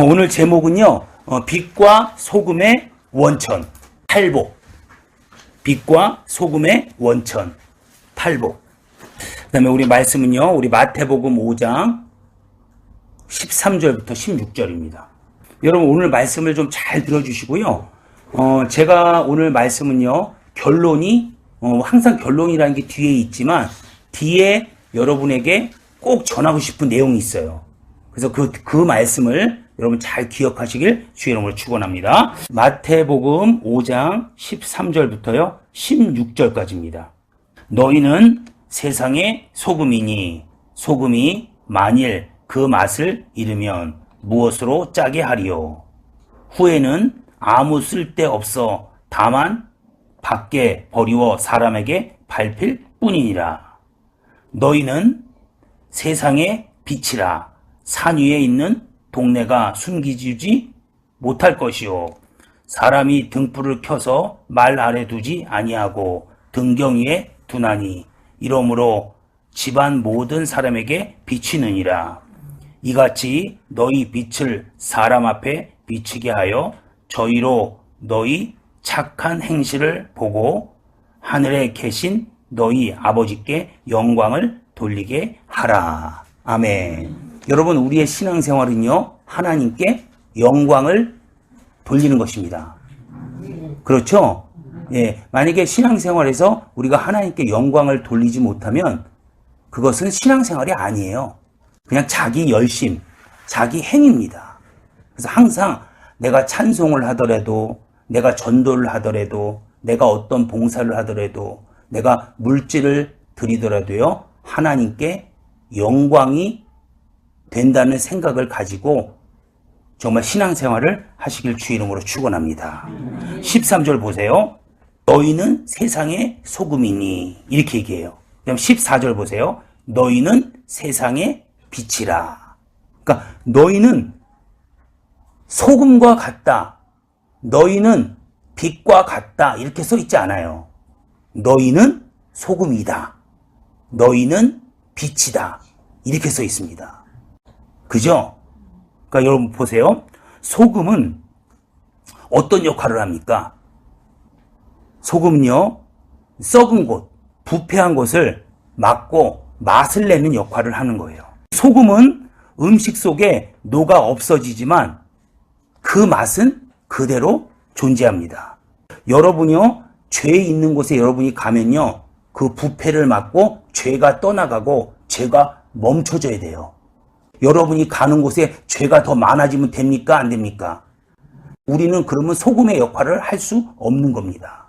오늘 제목은요, 빛과 소금의 원천, 탈복. 빛과 소금의 원천, 탈복. 그 다음에 우리 말씀은요, 우리 마태복음 5장 13절부터 16절입니다. 여러분, 오늘 말씀을 좀 잘 들어주시고요. 제가 오늘 말씀은요, 결론이, 항상 결론이라는 게 뒤에 있지만, 뒤에 여러분에게 꼭 전하고 싶은 내용이 있어요. 그래서 그 말씀을 여러분 잘 기억하시길 주의 이름으로 축원합니다. 마태복음 5장 13절부터요 16절까지입니다. 너희는 세상의 소금이니 소금이 만일 그 맛을 잃으면 무엇으로 짜게 하리요. 후에는 아무 쓸데 없어 다만 밖에 버리워 사람에게 밟힐 뿐이니라. 너희는 세상의 빛이라. 산 위에 있는 동네가 숨기지 못할 것이요. 사람이 등불을 켜서 말 아래 두지 아니하고 등경 위에 두나니 이러므로 집안 모든 사람에게 비치느니라. 이같이 너희 빛을 사람 앞에 비치게 하여 저희로 너희 착한 행실을 보고 하늘에 계신 너희 아버지께 영광을 돌리게 하라. 아멘. 여러분, 우리의 신앙생활은요, 하나님께 영광을 돌리는 것입니다. 그렇죠? 예, 만약에 신앙생활에서 우리가 하나님께 영광을 돌리지 못하면 그것은 신앙생활이 아니에요. 그냥 자기 열심, 자기 행위입니다. 그래서 항상 내가 찬송을 하더라도, 내가 전도를 하더라도, 내가 어떤 봉사를 하더라도, 내가 물질을 드리더라도요, 하나님께 영광이 된다는 생각을 가지고 정말 신앙생활을 하시길 주의 이름으로 축원합니다. 13절 보세요. 너희는 세상의 소금이니 이렇게 얘기해요. 그다음 14절 보세요. 너희는 세상의 빛이라. 그러니까 너희는 소금과 같다. 너희는 빛과 같다. 이렇게 써 있지 않아요. 너희는 소금이다. 너희는 빛이다. 이렇게 써 있습니다. 그죠? 그러니까 여러분 보세요. 소금은 어떤 역할을 합니까? 소금은요, 썩은 곳, 부패한 것을 막고 맛을 내는 역할을 하는 거예요. 소금은 음식 속에 녹아 없어지지만 그 맛은 그대로 존재합니다. 여러분이요, 죄 있는 곳에 여러분이 가면요, 그 부패를 막고 죄가 떠나가고 죄가 멈춰져야 돼요. 여러분이 가는 곳에 죄가 더 많아지면 됩니까? 안 됩니까? 우리는 그러면 소금의 역할을 할 수 없는 겁니다.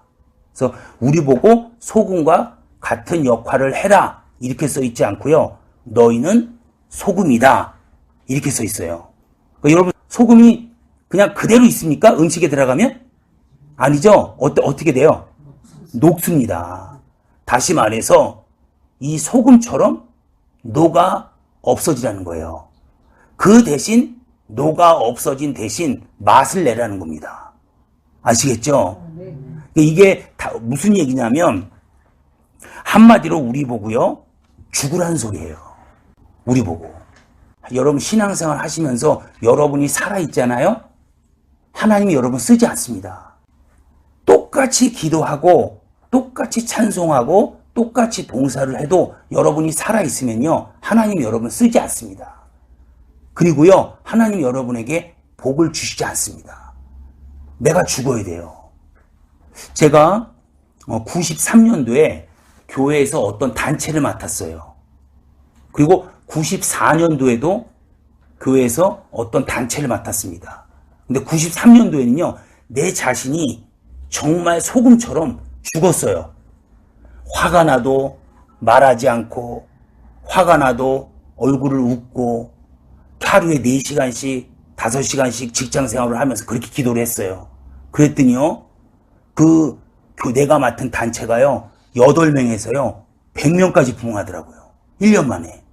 그래서 우리 보고 소금과 같은 역할을 해라 이렇게 써 있지 않고요. 너희는 소금이다 이렇게 써 있어요. 그러니까 여러분, 소금이 그냥 그대로 있습니까? 음식에 들어가면? 아니죠. 어떻게 돼요? 녹습니다. 다시 말해서 이 소금처럼 녹아 없어지라는 거예요. 그 대신 녹아 없어진 대신 맛을 내라는 겁니다. 아시겠죠? 이게 다 무슨 얘기냐면 한마디로 우리 보고요, 죽으라는 소리예요. 우리 보고. 여러분 신앙생활 하시면서 여러분이 살아있잖아요. 하나님이 여러분 쓰지 않습니다. 똑같이 기도하고 똑같이 찬송하고 똑같이 봉사를 해도 여러분이 살아있으면요, 하나님이 여러분 쓰지 않습니다. 그리고요, 하나님이 여러분에게 복을 주시지 않습니다. 내가 죽어야 돼요. 제가 93년도에 교회에서 어떤 단체를 맡았어요. 그리고 94년도에도 교회에서 어떤 단체를 맡았습니다. 근데 93년도에는요, 내 자신이 정말 소금처럼 죽었어요. 화가 나도 말하지 않고, 화가 나도 얼굴을 웃고, 하루에 4시간씩, 5시간씩 직장 생활을 하면서 그렇게 기도를 했어요. 그랬더니요, 내가 맡은 단체가요, 8명에서요, 100명까지 부흥하더라고요. 1년 만에.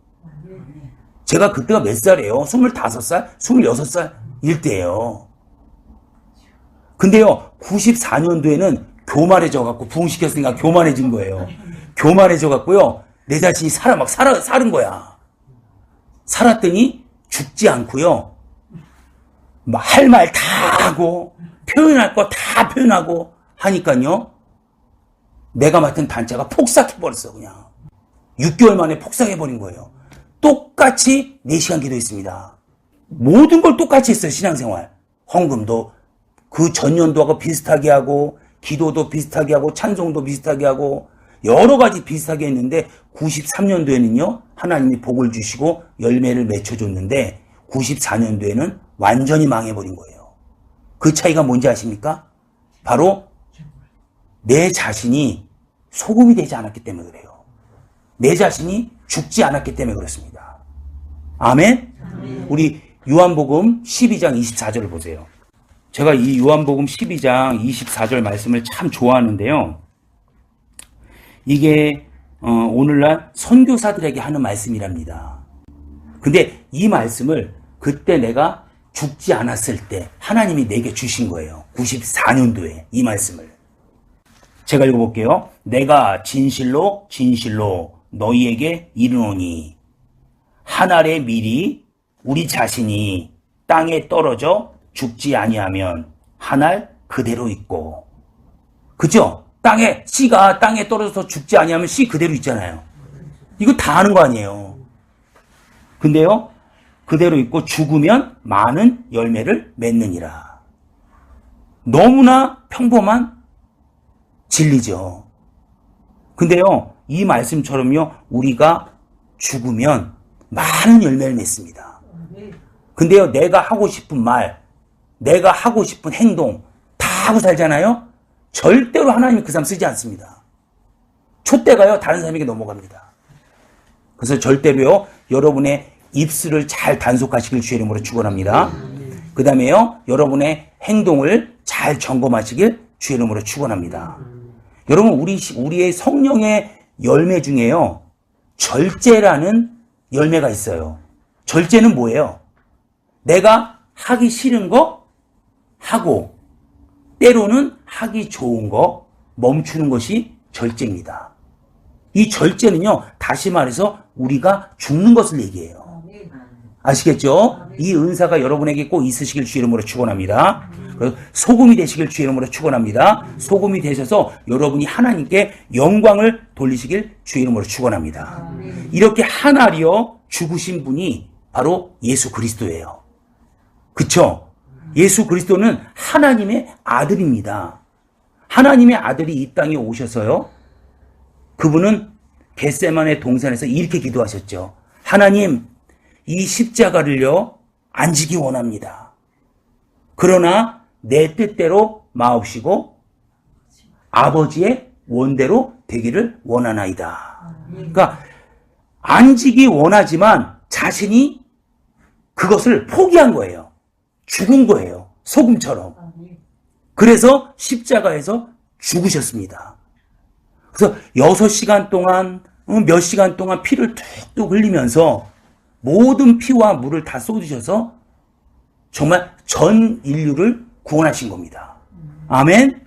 제가 그때가 몇 살이에요? 25살? 26살? 일때예요. 근데요, 94년도에는 교만해져갖고, 부흥시켰으니까 교만해진 거예요. 교만해져갖고요, 내 자신이 살은 거야. 살았더니 죽지 않고요, 할 말 다 하고 표현할 거 다 표현하고 하니까요. 내가 맡은 단체가 폭삭해버렸어. 그냥 6개월 만에 폭삭해버린 거예요. 똑같이 4시간 기도했습니다. 모든 걸 똑같이 했어요. 신앙생활. 헌금도 그 전년도하고 비슷하게 하고 기도도 비슷하게 하고 찬송도 비슷하게 하고 여러 가지 비슷하게 했는데 93년도에는요. 하나님이 복을 주시고 열매를 맺혀줬는데 94년도에는 완전히 망해버린 거예요. 그 차이가 뭔지 아십니까? 바로 내 자신이 소금이 되지 않았기 때문에 그래요. 내 자신이 죽지 않았기 때문에 그렇습니다. 아멘? 우리 요한복음 12장 24절을 보세요. 제가 이 요한복음 12장 24절 말씀을 참 좋아하는데요. 이게 오늘날 선교사들에게 하는 말씀이랍니다. 근데 이 말씀을 그때 내가 죽지 않았을 때 하나님이 내게 주신 거예요. 94년도에 이 말씀을. 제가 읽어볼게요. 내가 진실로 진실로 너희에게 이르노니 한 알의 밀이 우리 자신이 땅에 떨어져 죽지 아니하면 한 알 그대로 있고. 그죠? 씨가 땅에 떨어져서 죽지 아니하면 씨 그대로 있잖아요. 이거 다 아는 거 아니에요. 근데요, 그대로 있고 죽으면 많은 열매를 맺느니라. 너무나 평범한 진리죠. 근데요, 이 말씀처럼요, 우리가 죽으면 많은 열매를 맺습니다. 근데요, 내가 하고 싶은 말, 내가 하고 싶은 행동 다 하고 살잖아요. 절대로 하나님이 그 사람 쓰지 않습니다. 촛대가요, 다른 사람에게 넘어갑니다. 그래서 절대로요, 여러분의 입술을 잘 단속하시길 주의 이름으로 축원합니다. 그 다음에요, 여러분의 행동을 잘 점검하시길 주의 이름으로 축원합니다. 여러분, 우리의 성령의 열매 중에요, 절제라는 열매가 있어요. 절제는 뭐예요? 내가 하기 싫은 거 하고, 때로는 하기 좋은 거 멈추는 것이 절제입니다. 이 절제는요, 다시 말해서 우리가 죽는 것을 얘기해요. 아시겠죠? 이 은사가 여러분에게 꼭 있으시길 주의 이름으로 축원합니다. 소금이 되시길 주의 이름으로 축원합니다. 소금이 되셔서 여러분이 하나님께 영광을 돌리시길 주의 이름으로 축원합니다. 이렇게 한 알이요 죽으신 분이 바로 예수 그리스도예요. 그쵸? 예수 그리스도는 하나님의 아들입니다. 하나님의 아들이 이 땅에 오셔서요, 그분은 겟세마네 동산에서 이렇게 기도하셨죠. 하나님, 이 십자가를요 안 지기 원합니다. 그러나 내 뜻대로 마옵시고 아버지의 원대로 되기를 원하나이다. 그러니까 안 지기 원하지만 자신이 그것을 포기한 거예요. 죽은 거예요. 소금처럼. 그래서 십자가에서 죽으셨습니다. 그래서 6시간 동안 몇 시간 동안 피를 툭툭 흘리면서 모든 피와 물을 다 쏟으셔서 정말 전 인류를 구원하신 겁니다. 아멘?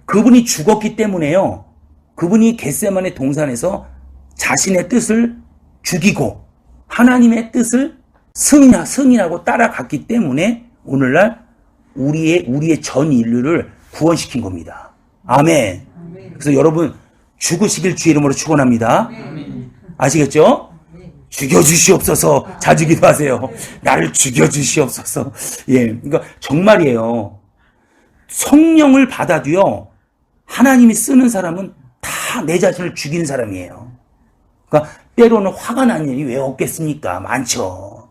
그분이 죽었기 때문에요, 그분이 겟세마네 동산에서 자신의 뜻을 죽이고 하나님의 뜻을 승인하고 따라갔기 때문에 오늘날 우리의 전 인류를 구원시킨 겁니다. 아멘. 그래서 여러분 죽으시길 주의 이름으로 축원합니다. 아시겠죠? 죽여주시옵소서. 자주 기도하세요. 나를 죽여주시옵소서. 예, 그러니까 정말이에요. 성령을 받아도요, 하나님이 쓰는 사람은 다 내 자신을 죽이는 사람이에요. 그러니까 때로는 화가 나는 일이 왜 없겠습니까? 많죠.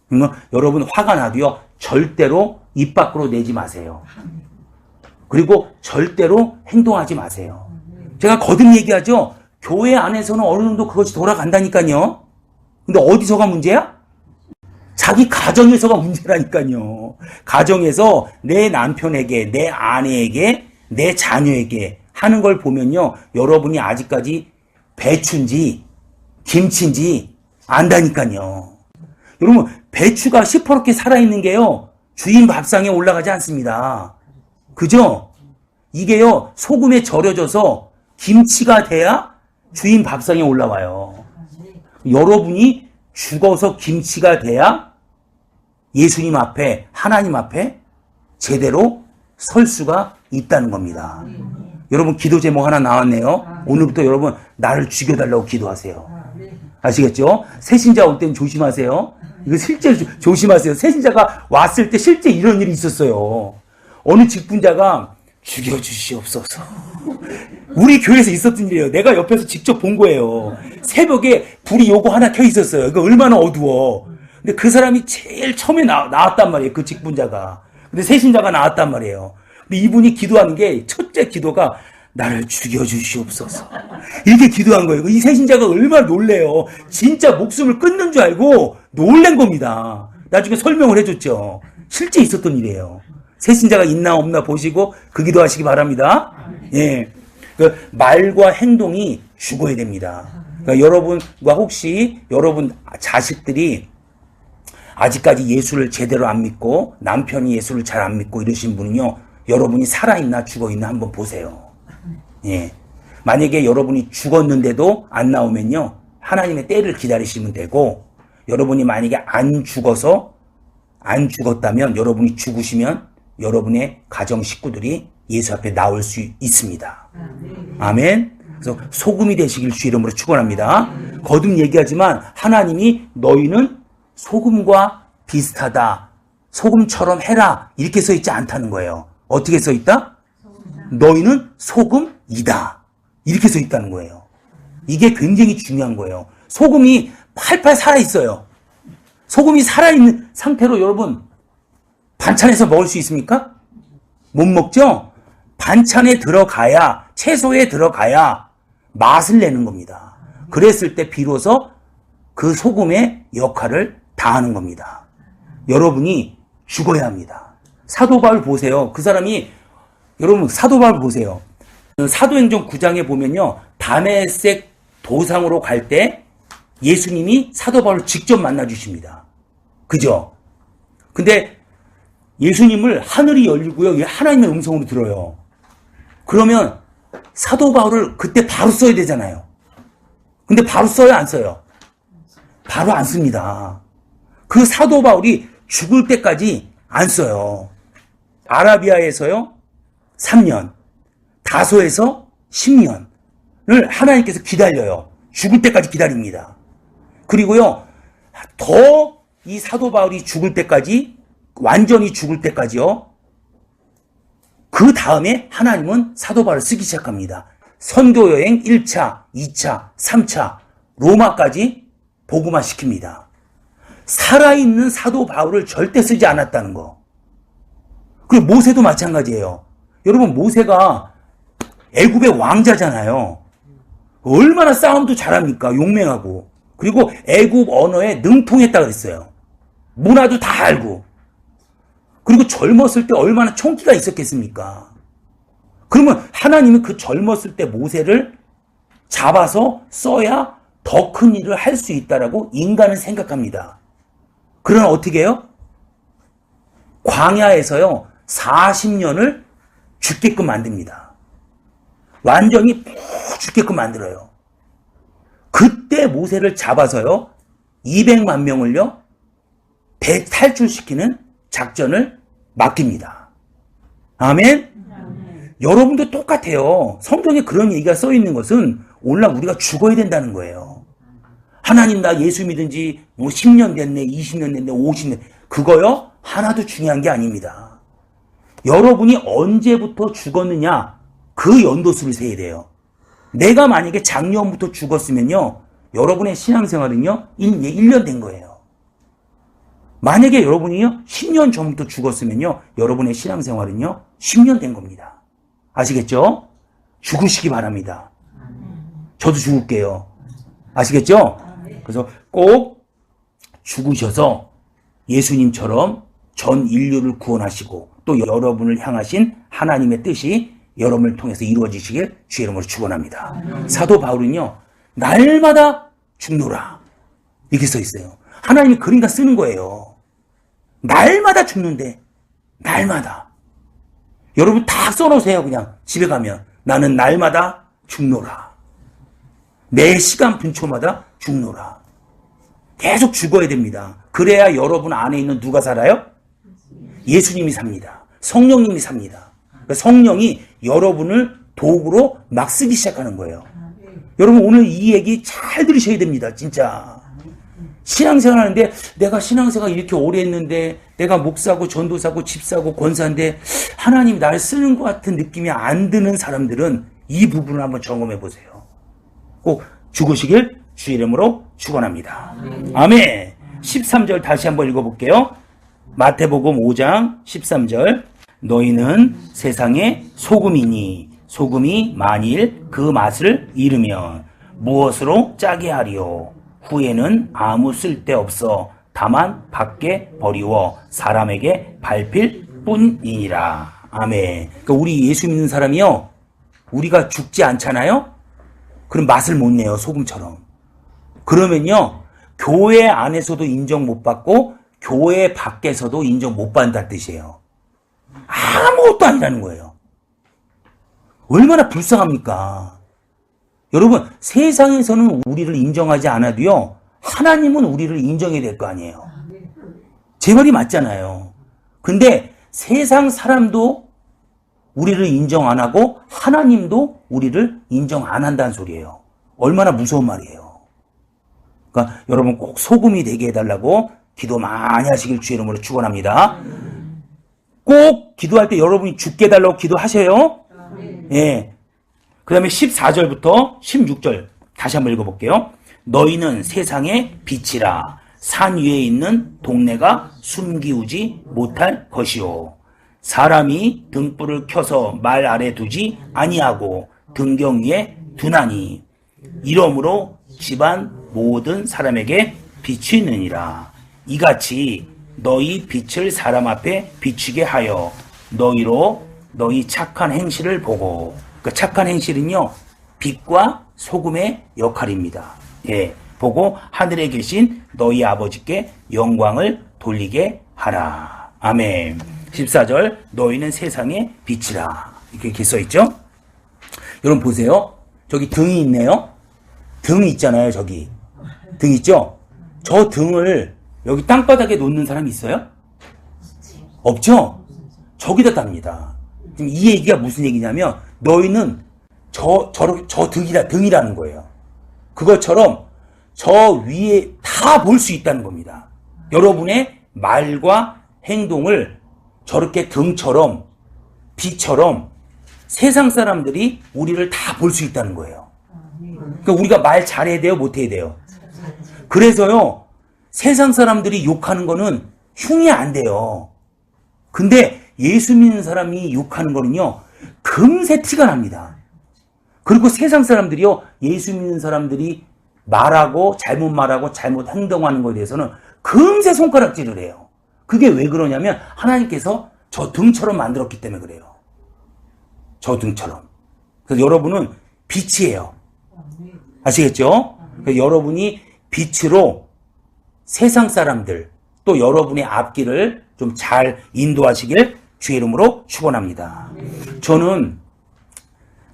그러면 여러분 화가 나도요, 절대로 입 밖으로 내지 마세요. 그리고 절대로 행동하지 마세요. 제가 거듭 얘기하죠. 교회 안에서는 어느 정도 그것이 돌아간다니까요. 근데 어디서가 문제야? 자기 가정에서가 문제라니까요. 가정에서 내 남편에게, 내 아내에게, 내 자녀에게 하는 걸 보면요, 여러분이 아직까지 배추인지 김치인지 안다니까요. 여러분, 배추가 시퍼렇게 살아있는 게요, 주인 밥상에 올라가지 않습니다. 그죠? 이게요, 소금에 절여져서 김치가 돼야 주인 밥상에 올라와요. 여러분이 죽어서 김치가 돼야 예수님 앞에, 하나님 앞에 제대로 설 수가 있다는 겁니다. 여러분, 기도 제목 하나 나왔네요. 오늘부터 여러분, 나를 죽여달라고 기도하세요. 아시겠죠? 새신자 올 때는 조심하세요. 이거 실제 조심하세요. 새신자가 왔을 때 실제 이런 일이 있었어요. 어느 직분자가 죽여주시옵소서. 우리 교회에서 있었던 일이에요. 내가 옆에서 직접 본 거예요. 새벽에 불이 요거 하나 켜 있었어요. 이거 얼마나 어두워. 근데 그 사람이 제일 처음에 나왔단 말이에요. 그 직분자가. 근데 새신자가 나왔단 말이에요. 근데 이분이 기도하는 게 첫째 기도가 나를 죽여주시옵소서. 이렇게 기도한 거예요. 이 새신자가 얼마나 놀래요. 진짜 목숨을 끊는 줄 알고 놀란 겁니다. 나중에 설명을 해줬죠. 실제 있었던 일이에요. 새신자가 있나 없나 보시고 그 기도하시기 바랍니다. 예. 그 말과 행동이 죽어야 됩니다. 그러니까 여러분과 혹시 여러분 자식들이 아직까지 예수를 제대로 안 믿고 남편이 예수를 잘 안 믿고 이러신 분은요, 여러분이 살아있나 죽어있나 한번 보세요. 예. 만약에 여러분이 죽었는데도 안 나오면요, 하나님의 때를 기다리시면 되고, 여러분이 만약에 안 죽었다면, 여러분이 죽으시면 여러분의 가정 식구들이 예수 앞에 나올 수 있습니다. 아멘. 그래서 소금이 되시길 주 이름으로 축원합니다. 거듭 얘기하지만 하나님이 너희는 소금과 비슷하다, 소금처럼 해라, 이렇게 써 있지 않다는 거예요. 어떻게 써 있다? 너희는 소금이다, 이렇게 써 있다는 거예요. 이게 굉장히 중요한 거예요. 소금이 팔팔 살아있어요. 소금이 살아있는 상태로 여러분 반찬에서 먹을 수 있습니까? 못 먹죠? 반찬에 들어가야, 채소에 들어가야 맛을 내는 겁니다. 그랬을 때 비로소 그 소금의 역할을 다하는 겁니다. 여러분이 죽어야 합니다. 사도 바울 보세요. 그 사람이, 여러분 사도 바울 보세요. 사도행전 9장에 보면요, 다메섹 도상으로 갈 때 예수님이 사도 바울을 직접 만나 주십니다. 그죠? 근데 예수님을 하늘이 열리고요, 하나님의 음성으로 들어요. 그러면 사도 바울을 그때 바로 써야 되잖아요. 근데 바로 써요, 안 써요? 바로 안 씁니다. 그 사도 바울이 죽을 때까지 안 써요. 아라비아에서요 3년, 다소에서 10년을 하나님께서 기다려요. 죽을 때까지 기다립니다. 그리고요, 더 이 사도 바울이 죽을 때까지, 완전히 죽을 때까지요, 그 다음에 하나님은 사도 바울을 쓰기 시작합니다. 선교여행 1차, 2차, 3차, 로마까지 복음화 시킵니다. 살아있는 사도 바울을 절대 쓰지 않았다는 거. 그리고 모세도 마찬가지예요. 여러분, 모세가 애굽의 왕자잖아요. 얼마나 싸움도 잘합니까? 용맹하고. 그리고 애굽 언어에 능통했다 그랬어요. 문화도 다 알고. 그리고 젊었을 때 얼마나 총기가 있었겠습니까? 그러면 하나님은 그 젊었을 때 모세를 잡아서 써야 더 큰 일을 할 수 있다라고 인간은 생각합니다. 그러나 어떻게 해요? 광야에서요 40년을 죽게끔 만듭니다. 완전히 푹 죽게끔 만들어요. 그때 모세를 잡아서요 200만 명을요 탈출시키는 작전을 맡깁니다. 아멘? 여러분도 똑같아요. 성경에 그런 얘기가 써 있는 것은 오늘날 우리가 죽어야 된다는 거예요. 하나님, 나 예수 믿은 지 뭐 10년 됐네, 20년 됐네, 50년. 그거요 하나도 중요한 게 아닙니다. 여러분이 언제부터 죽었느냐, 그 연도수를 세야 돼요. 내가 만약에 작년부터 죽었으면요, 여러분의 신앙생활은요 1년 된 거예요. 만약에 여러분이요 10년 전부터 죽었으면요, 여러분의 신앙생활은요 10년 된 겁니다. 아시겠죠? 죽으시기 바랍니다. 저도 죽을게요. 아시겠죠? 그래서 꼭 죽으셔서 예수님처럼 전 인류를 구원하시고 또 여러분을 향하신 하나님의 뜻이 여러분을 통해서 이루어지시길 주의 이름으로 축원합니다. 사도 바울은요 날마다 죽노라 이렇게 써 있어요. 하나님이 그림과 쓰는 거예요. 날마다 죽는데, 날마다. 여러분 다 써놓으세요. 그냥 집에 가면 나는 날마다 죽노라. 매 시간 분초마다 죽노라. 계속 죽어야 됩니다. 그래야 여러분 안에 있는 누가 살아요? 예수님이 삽니다. 성령님이 삽니다. 그러니까 성령이 여러분을 도구로 막 쓰기 시작하는 거예요. 여러분 오늘 이 얘기 잘 들으셔야 됩니다. 진짜. 신앙생활 하는데 내가 신앙생활 이렇게 오래 했는데 내가 목사고 전도사고 집사고 권사인데 하나님 날 쓰는 것 같은 느낌이 안 드는 사람들은 이 부분을 한번 점검해 보세요. 꼭 죽으시길 주 이름으로 축원합니다. 아멘. 13절 다시 한번 읽어볼게요. 마태복음 5장 13절. 너희는 세상의 소금이니 소금이 만일 그 맛을 잃으면 무엇으로 짜게 하리요? 후에는 아무 쓸데없어 다만 밖에 버리워 사람에게 밟힐 뿐이니라. 아멘. 그러니까 우리 예수 믿는 사람이요, 우리가 죽지 않잖아요? 그럼 맛을 못 내요, 소금처럼. 그러면요, 교회 안에서도 인정 못 받고 교회 밖에서도 인정 못 받는다는 뜻이에요. 아무것도 아니라는 거예요. 얼마나 불쌍합니까? 여러분, 세상에서는 우리를 인정하지 않아도요, 하나님은 우리를 인정해야 될 거 아니에요. 제 말이 맞잖아요. 근데 세상 사람도 우리를 인정 안 하고 하나님도 우리를 인정 안 한다는 소리예요. 얼마나 무서운 말이에요. 그러니까 여러분 꼭 소금이 되게 해달라고 기도 많이 하시길 주의 이름으로 축원합니다. 꼭 기도할 때 여러분이 죽게 해달라고 기도하셔요. 예. 그 다음에 14절부터 16절 다시 한번 읽어볼게요. 너희는 세상의 빛이라. 산 위에 있는 동네가 숨기우지 못할 것이요. 사람이 등불을 켜서 말 아래 두지 아니하고 등경 위에 두나니 이러므로 집안 모든 사람에게 빛이 있느니라. 이같이 너희 빛을 사람 앞에 비추게 하여 너희로 너희 착한 행실을 보고, 그 착한 행실은요, 빛과 소금의 역할입니다. 예, 보고 하늘에 계신 너희 아버지께 영광을 돌리게 하라. 아멘. 14절 너희는 세상의 빛이라. 이렇게 써있죠? 여러분 보세요. 저기 등이 있네요. 등이 있잖아요. 저기 등 있죠? 저 등을 여기 땅바닥에 놓는 사람이 있어요? 없죠? 저기다 답니다. 지금 이 얘기가 무슨 얘기냐면 너희는 저 등이라는 거예요. 그것처럼 저 위에 다 볼 수 있다는 겁니다. 여러분의 말과 행동을 저렇게 등처럼 빛처럼 세상 사람들이 우리를 다 볼 수 있다는 거예요. 그러니까 우리가 말 잘해야 돼요? 못해야 돼요? 그래서요, 세상 사람들이 욕하는 거는 흉이 안 돼요. 근데 예수 믿는 사람이 욕하는 거는요, 금세 티가 납니다. 그리고 세상 사람들이요, 예수 믿는 사람들이 말하고 잘못 행동하는 거에 대해서는 금세 손가락질을 해요. 그게 왜 그러냐면 하나님께서 저 등처럼 만들었기 때문에 그래요. 저 등처럼. 그래서 여러분은 빛이에요. 아시겠죠? 그래서 여러분이 빛으로 세상 사람들 또 여러분의 앞길을 좀 잘 인도하시길 주의 이름으로 축원합니다. 저는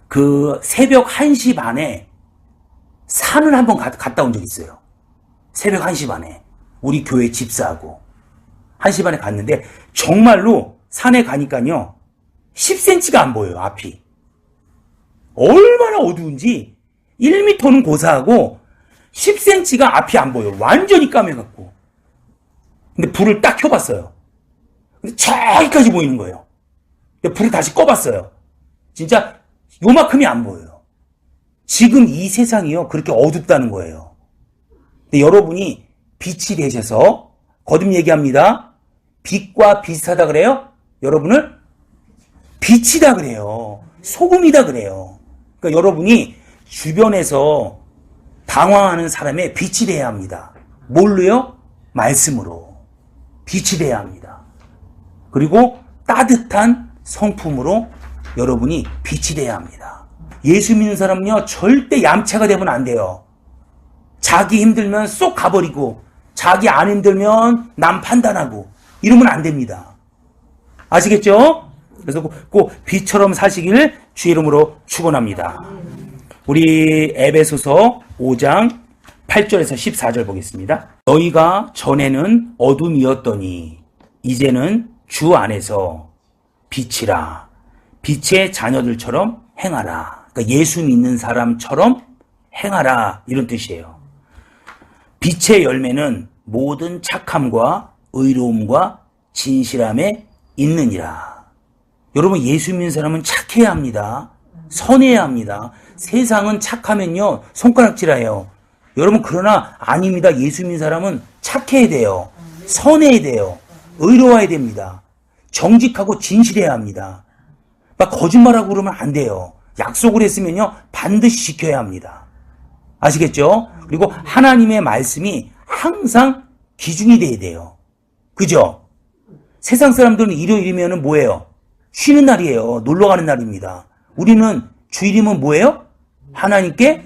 그 새벽 1시 반에 산을 한번 갔다 온 적이 있어요. 새벽 1시 반에 우리 교회 집사하고 1시 반에 갔는데 정말로 산에 가니까요 10cm가 안 보여요. 앞이 얼마나 어두운지 1m는 고사하고 10cm가 앞이 안 보여요. 완전히 까매갖고. 근데 불을 딱 켜봤어요. 근데 저기까지 보이는 거예요. 근데 불을 다시 꺼봤어요. 진짜 요만큼이 안 보여요. 지금 이 세상이요 그렇게 어둡다는 거예요. 근데 여러분이 빛이 되셔서 거듭 얘기합니다. 빛과 비슷하다 그래요? 여러분을 빛이다 그래요. 소금이다 그래요. 그러니까 여러분이 주변에서 당황하는 사람의 빛이 돼야 합니다. 뭘로요? 말씀으로 빛이 돼야 합니다. 그리고 따뜻한 성품으로 여러분이 빛이 돼야 합니다. 예수 믿는 사람은요 절대 얌체가 되면 안 돼요. 자기 힘들면 쏙 가버리고 자기 안 힘들면 남 판단하고 이러면 안 됩니다. 아시겠죠? 그래서 꼭 빛처럼 사시길 주의 이름으로 축원합니다. 우리 에베소서 5장 8절에서 14절 보겠습니다. 너희가 전에는 어둠이었더니 이제는 주 안에서 빛이라. 빛의 자녀들처럼 행하라. 그러니까 예수 믿는 사람처럼 행하라. 이런 뜻이에요. 빛의 열매는 모든 착함과 의로움과 진실함에 있느니라. 여러분, 예수 믿는 사람은 착해야 합니다. 선해야 합니다. 세상은 착하면요 손가락질해요. 여러분, 그러나 아닙니다. 예수 믿는 사람은 착해야 돼요. 선해야 돼요. 의로워야 됩니다. 정직하고 진실해야 합니다. 막 거짓말하고 그러면 안 돼요. 약속을 했으면요 반드시 지켜야 합니다. 아시겠죠? 그리고 하나님의 말씀이 항상 기준이 돼야 돼요. 그죠? 세상 사람들은 일요일이면 뭐예요? 쉬는 날이에요. 놀러 가는 날입니다. 우리는 주일이면 뭐예요? 하나님께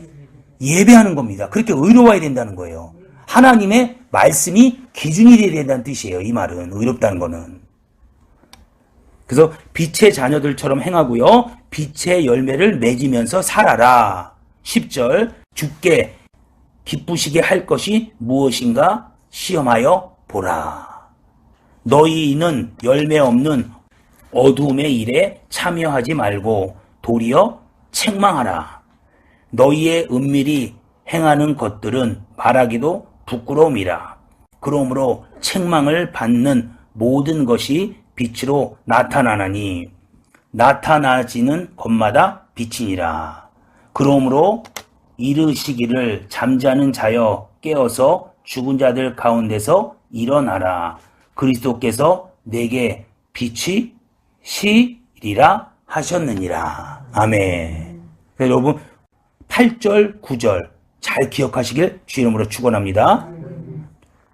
예배하는 겁니다. 그렇게 의로워야 된다는 거예요. 하나님의 말씀이 기준이 돼야 된다는 뜻이에요. 이 말은 의롭다는 거는. 그래서 빛의 자녀들처럼 행하고요. 빛의 열매를 맺으면서 살아라. 10절 주께 기쁘시게 할 것이 무엇인가 시험하여 보라. 너희는 열매 없는 어두움의 일에 참여하지 말고 도리어 책망하라. 너희의 은밀히 행하는 것들은 말하기도 부끄러움이라. 그러므로 책망을 받는 모든 것이 빛으로 나타나나니 나타나지는 것마다 빛이니라. 그러므로 이르시기를 잠자는 자여 깨어서 죽은 자들 가운데서 일어나라. 그리스도께서 내게 빛이 시리라 하셨느니라. 아멘. 여러분 8절 9절 잘 기억하시길 주 이름으로 축원합니다.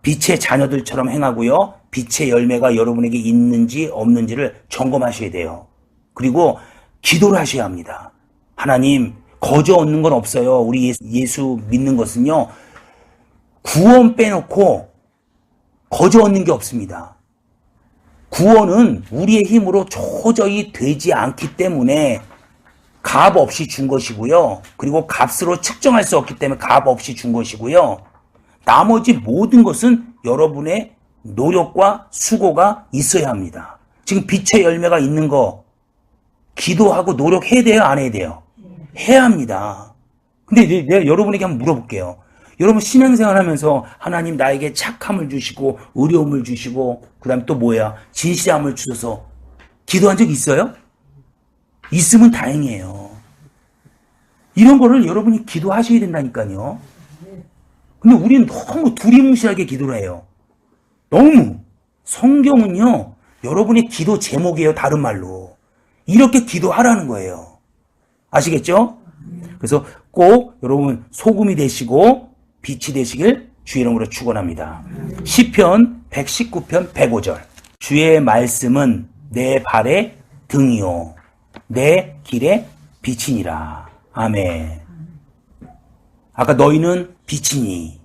빛의 자녀들처럼 행하고요. 빛의 열매가 여러분에게 있는지 없는지를 점검하셔야 돼요. 그리고 기도를 하셔야 합니다. 하나님, 거저 얻는 건 없어요. 우리 예수 믿는 것은요. 구원 빼놓고 거저 얻는 게 없습니다. 구원은 우리의 힘으로 도저히 되지 않기 때문에 값 없이 준 것이고요. 그리고 값으로 측정할 수 없기 때문에 값 없이 준 것이고요. 나머지 모든 것은 여러분의 노력과 수고가 있어야 합니다. 지금 빛의 열매가 있는 거 기도하고 노력해야 돼요? 안 해야 돼요? 해야 합니다. 근데 내가 여러분에게 한번 물어볼게요. 여러분 신앙생활 하면서 하나님 나에게 착함을 주시고 의로움을 주시고 그 다음에 또 뭐야? 진실함을 주셔서 기도한 적 있어요? 있으면 다행이에요. 이런 거를 여러분이 기도하셔야 된다니까요. 근데 우리는 너무 두리뭉실하게 기도를 해요. 너무. 성경은요, 여러분의 기도 제목이에요. 다른 말로. 이렇게 기도하라는 거예요. 아시겠죠? 그래서 꼭 여러분 소금이 되시고 빛이 되시길 주 이름으로 축원합니다. 시편 119편 105절. 주의 말씀은 내 발의 등이요 내 길의 빛이니라. 아멘. 아까 너희는 빛이니.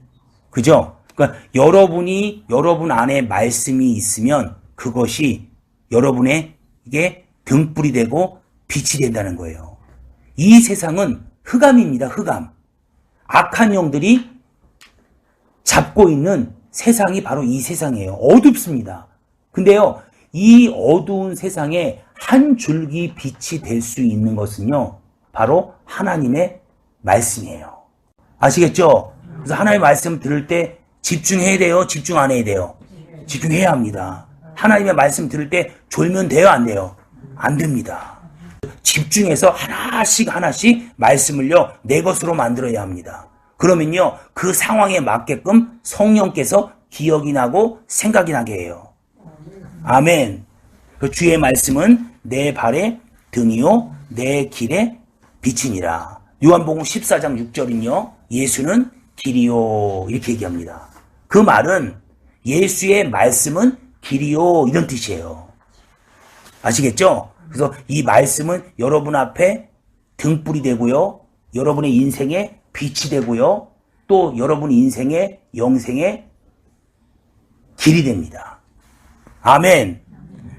그죠? 그러니까 여러분 안에 말씀이 있으면 그것이 여러분에게 등불이 되고 빛이 된다는 거예요. 이 세상은 흑암입니다. 흑암. 악한 영들이 잡고 있는 세상이 바로 이 세상이에요. 어둡습니다. 근데요, 이 어두운 세상에 한 줄기 빛이 될 수 있는 것은요, 바로 하나님의 말씀이에요. 아시겠죠? 그래서 하나님의 말씀 들을 때 집중해야 돼요? 집중 안 해야 돼요? 집중해야 합니다. 하나님의 말씀 들을 때 졸면 돼요? 안 돼요? 안 됩니다. 집중해서 하나씩 말씀을요, 내 것으로 만들어야 합니다. 그러면요, 그 상황에 맞게끔 성령께서 기억이 나고 생각이 나게 해요. 아멘. 그 주의 말씀은 내 발의 등이요 내 길의 빛이니라. 요한복음 14장 6절은요. 예수는 길이요 이렇게 얘기합니다. 그 말은 예수의 말씀은 길이요 이런 뜻이에요. 아시겠죠? 그래서 이 말씀은 여러분 앞에 등불이 되고요. 여러분의 인생에 빛이 되고요. 또 여러분 인생의 영생의 길이 됩니다. 아멘.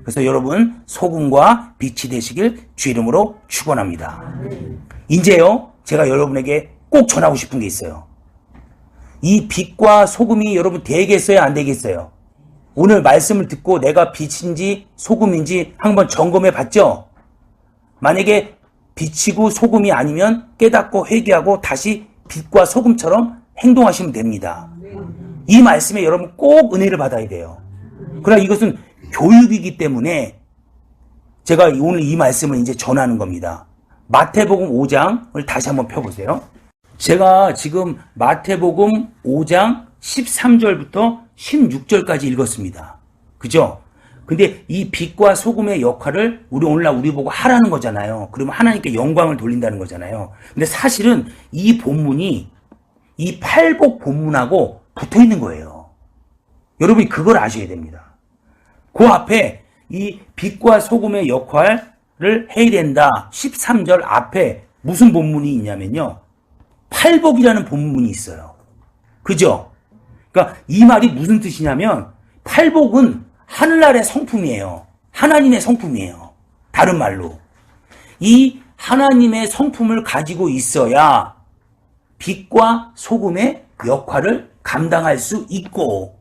그래서 여러분 소금과 빛이 되시길 주 이름으로 축원합니다. 이제요 제가 여러분에게 꼭 전하고 싶은 게 있어요. 이 빛과 소금이 여러분 되겠어요? 안 되겠어요? 오늘 말씀을 듣고 내가 빛인지 소금인지 한번 점검해 봤죠? 만약에 빛이고 소금이 아니면 깨닫고 회개하고 다시 빛과 소금처럼 행동하시면 됩니다. 이 말씀에 여러분 꼭 은혜를 받아야 돼요. 그러나 이것은 교육이기 때문에 제가 오늘 이 말씀을 이제 전하는 겁니다. 마태복음 5장을 다시 한번 펴보세요. 제가 지금 마태복음 5장 13절부터 16절까지 읽었습니다. 그죠? 근데 이 빛과 소금의 역할을 오늘날 우리 보고 하라는 거잖아요. 그러면 하나님께 영광을 돌린다는 거잖아요. 근데 사실은 이 본문이 이 팔복 본문하고 붙어 있는 거예요. 여러분이 그걸 아셔야 됩니다. 그 앞에 이 빛과 소금의 역할을 해야 된다. 13절 앞에 무슨 본문이 있냐면요. 팔복이라는 본문이 있어요. 그죠? 그러니까 이 말이 무슨 뜻이냐면 팔복은 하늘나라의 성품이에요. 하나님의 성품이에요. 다른 말로. 이 하나님의 성품을 가지고 있어야 빛과 소금의 역할을 감당할 수 있고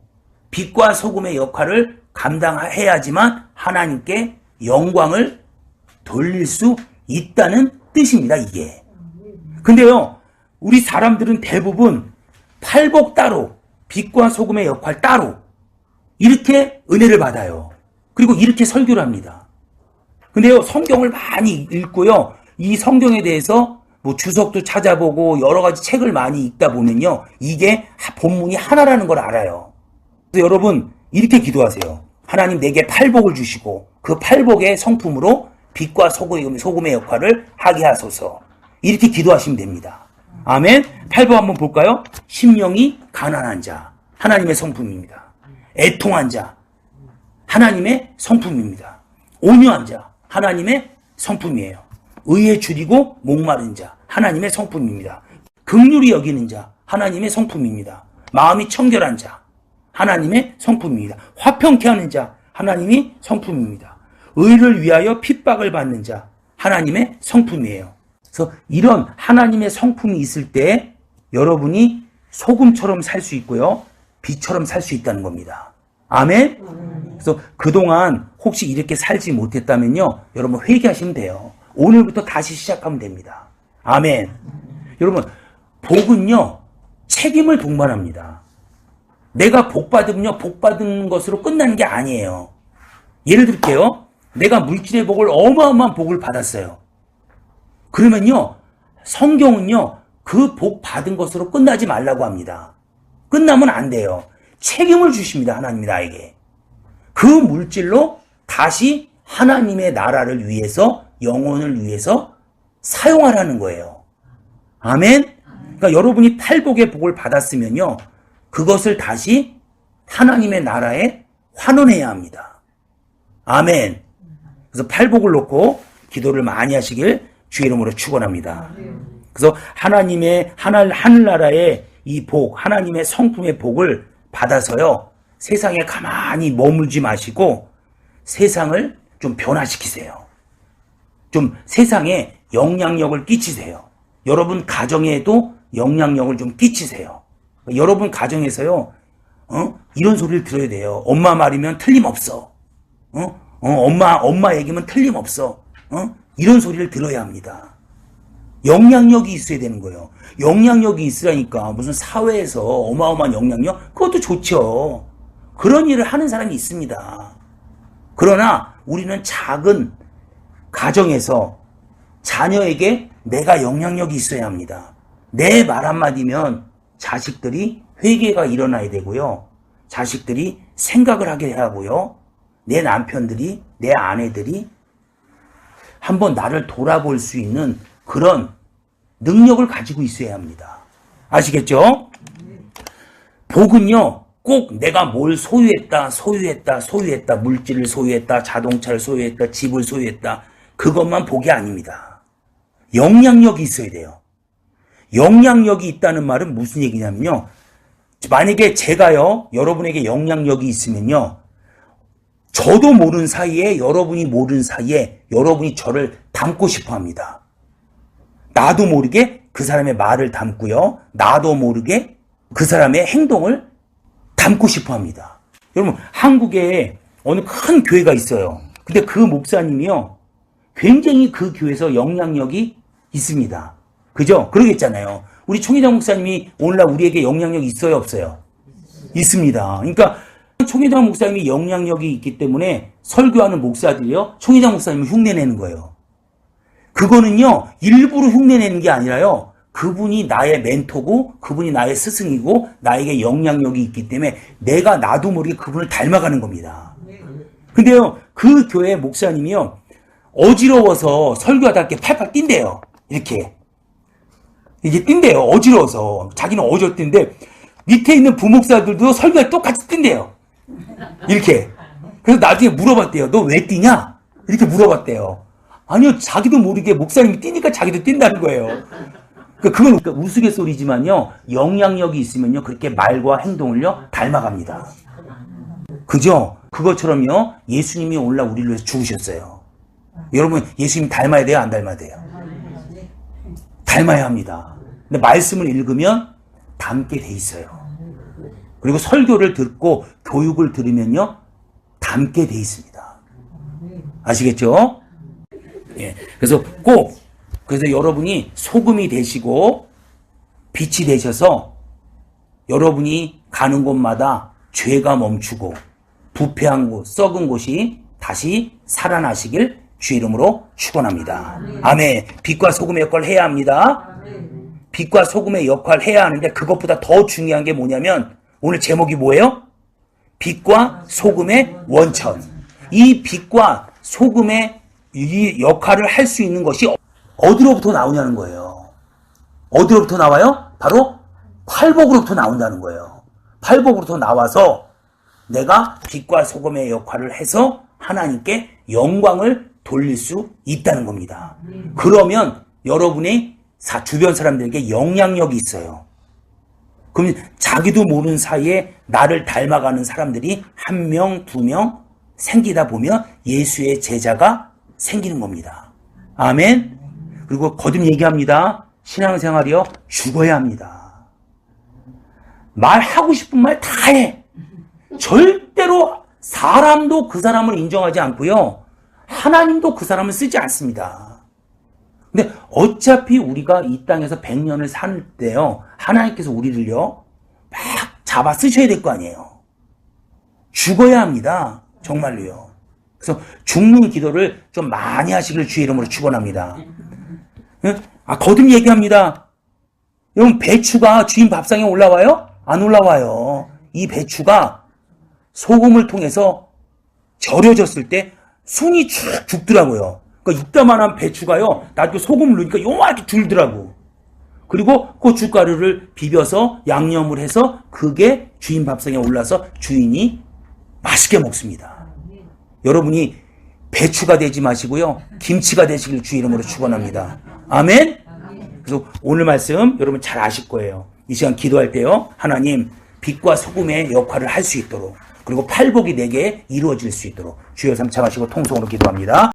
빛과 소금의 역할을 감당해야지만 하나님께 영광을 돌릴 수 있다는 뜻입니다. 이게. 근데요. 우리 사람들은 대부분 팔복 따로 빛과 소금의 역할 따로 이렇게 은혜를 받아요. 그리고 이렇게 설교를 합니다. 근데요, 성경을 많이 읽고요, 이 성경에 대해서 뭐 주석도 찾아보고 여러 가지 책을 많이 읽다 보면요, 이게 본문이 하나라는 걸 알아요. 그래서 여러분, 이렇게 기도하세요. 하나님 내게 팔복을 주시고 그 팔복의 성품으로 빛과 소금의 역할을 하게 하소서. 이렇게 기도하시면 됩니다. 아멘. 팔복 한번 볼까요? 심령이 가난한 자, 하나님의 성품입니다. 애통한 자, 하나님의 성품입니다. 온유한 자, 하나님의 성품이에요. 의에 줄이고 목마른 자, 하나님의 성품입니다. 긍휼히 여기는 자, 하나님의 성품입니다. 마음이 청결한 자, 하나님의 성품입니다. 화평케 하는 자, 하나님이 성품입니다. 의를 위하여 핍박을 받는 자, 하나님의 성품이에요. 그래서 이런 하나님의 성품이 있을 때 여러분이 소금처럼 살 수 있고요, 빛처럼 살 수 있다는 겁니다. 아멘? 그래서 그동안 혹시 이렇게 살지 못했다면요, 여러분 회개하시면 돼요. 오늘부터 다시 시작하면 됩니다. 아멘. 여러분, 복은요, 책임을 동반합니다. 내가 복 받으면요, 복 받은 것으로 끝나는 게 아니에요. 예를 들게요, 내가 물질의 복을 어마어마한 복을 받았어요. 그러면요, 성경은요, 그 복 받은 것으로 끝나지 말라고 합니다. 끝나면 안 돼요. 책임을 주십니다. 하나님이 나에게. 그 물질로 다시 하나님의 나라를 위해서, 영혼을 위해서 사용하라는 거예요. 아멘? 그러니까 여러분이 팔복의 복을 받았으면요, 그것을 다시 하나님의 나라에 환원해야 합니다. 아멘. 그래서 팔복을 놓고 기도를 많이 하시길 주의 이름으로 축원합니다. 그래서 하나님의 하늘나라의 이 복, 하나님의 성품의 복을 받아서요, 세상에 가만히 머물지 마시고 세상을 좀 변화시키세요. 좀 세상에 영향력을 끼치세요. 여러분 가정에도 영향력을 좀 끼치세요. 여러분 가정에서요, 이런 소리를 들어야 돼요. 엄마 말이면 틀림없어. 엄마 얘기면 틀림없어. 이런 소리를 들어야 합니다. 영향력이 있어야 되는 거예요. 영향력이 있으라니까 무슨 사회에서 어마어마한 영향력? 그것도 좋죠. 그런 일을 하는 사람이 있습니다. 그러나 우리는 작은 가정에서 자녀에게 내가 영향력이 있어야 합니다. 내 말 한마디면 자식들이 회개가 일어나야 되고요. 자식들이 생각을 하게 하고요. 내 남편들이, 내 아내들이 한번 나를 돌아볼 수 있는 그런 능력을 가지고 있어야 합니다. 아시겠죠? 복은요, 꼭 내가 뭘 소유했다, 물질을 소유했다, 자동차를 소유했다, 집을 소유했다, 그것만 복이 아닙니다. 영향력이 있어야 돼요. 영향력이 있다는 말은 무슨 얘기냐면요, 만약에 제가요, 여러분에게 영향력이 있으면요, 저도 모르는 사이에, 여러분이 모르는 사이에 여러분이 저를 닮고 싶어 합니다. 나도 모르게 그 사람의 말을 담고요, 나도 모르게 그 사람의 행동을 담고 싶어 합니다. 여러분, 한국에 어느 큰 교회가 있어요. 근데 그 목사님이요, 굉장히 그 교회에서 영향력이 있습니다. 그죠? 그러겠잖아요. 우리 총회장 목사님이 오늘날 우리에게 영향력이 있어요, 없어요? 있습니다. 그러니까 총회장 목사님이 영향력이 있기 때문에 설교하는 목사들이요, 총회장 목사님을 흉내내는 거예요. 그거는요, 일부러 흉내내는 게 아니라요, 그분이 나의 멘토고, 그분이 나의 스승이고, 나에게 영향력이 있기 때문에 내가 나도 모르게 그분을 닮아가는 겁니다. 근데요, 그 교회 목사님이요, 어지러워서 설교하다 이렇게 팔팔 뛴대요. 이렇게. 이게 뛴대요. 어지러워서. 자기는 어지럽던데, 밑에 있는 부목사들도 설교에 똑같이 뛴대요. 이렇게. 그래서 나중에 물어봤대요. 너 왜 뛰냐? 이렇게 물어봤대요. 아니요, 자기도 모르게 목사님이 뛰니까 자기도 뛴다는 거예요. 그건 우스갯소리지만요, 영향력이 있으면요, 그렇게 말과 행동을요, 닮아갑니다. 그죠? 그것처럼요, 예수님이 오늘날 우리를 위해서 죽으셨어요. 여러분, 예수님 닮아야 돼요? 안 닮아야 돼요? 닮아야 합니다. 근데 말씀을 읽으면 닮게 돼 있어요. 그리고 설교를 듣고 교육을 들으면요, 닮게 돼 있습니다. 아시겠죠? 예. 그래서 그래서 여러분이 소금이 되시고 빛이 되셔서 여러분이 가는 곳마다 죄가 멈추고 부패한 곳, 썩은 곳이 다시 살아나시길 주 이름으로 축원합니다. 아멘. 빛과 소금의 역할을 해야 합니다. 빛과 소금의 역할을 해야 하는데 그것보다 더 중요한 게 뭐냐면 오늘 제목이 뭐예요? 빛과 소금의 원천. 이 빛과 소금의 이 역할을 할 수 있는 것이 어디로부터 나오냐는 거예요. 어디로부터 나와요? 바로 팔복으로부터 나온다는 거예요. 팔복으로부터 나와서 내가 빛과 소금의 역할을 해서 하나님께 영광을 돌릴 수 있다는 겁니다. 그러면 여러분의 주변 사람들에게 영향력이 있어요. 그럼 자기도 모르는 사이에 나를 닮아가는 사람들이 1명, 2명 생기다 보면 예수의 제자가 생기는 겁니다. 아멘. 그리고 거듭 얘기합니다. 신앙생활이요, 죽어야 합니다. 말하고 싶은 말 다 해. 절대로 사람도 그 사람을 인정하지 않고요, 하나님도 그 사람을 쓰지 않습니다. 근데 어차피 우리가 이 땅에서 100년을 살 때요, 하나님께서 우리를요, 막 잡아 쓰셔야 될 거 아니에요. 죽어야 합니다. 정말로요. 그래서 죽는 기도를 좀 많이 하시길 주의 이름으로 축원합니다. 거듭 얘기합니다. 여러분, 배추가 주인 밥상에 올라와요? 안 올라와요. 이 배추가 소금을 통해서 절여졌을 때 순이 쭉 죽더라고요. 그러니까 이따만한 배추가요, 나중에 소금을 넣으니까 요만하게 줄더라고. 그리고 고춧가루를 비벼서 양념을 해서 그게 주인 밥상에 올라서 주인이 맛있게 먹습니다. 여러분이 배추가 되지 마시고요, 김치가 되시길 주 이름으로 축원합니다. 아멘. 그래서 오늘 말씀 여러분 잘 아실 거예요. 이 시간 기도할 때요, 하나님 빛과 소금의 역할을 할 수 있도록, 그리고 팔복이 내게 이루어질 수 있도록 주여 삼창하시고 통성으로 기도합니다.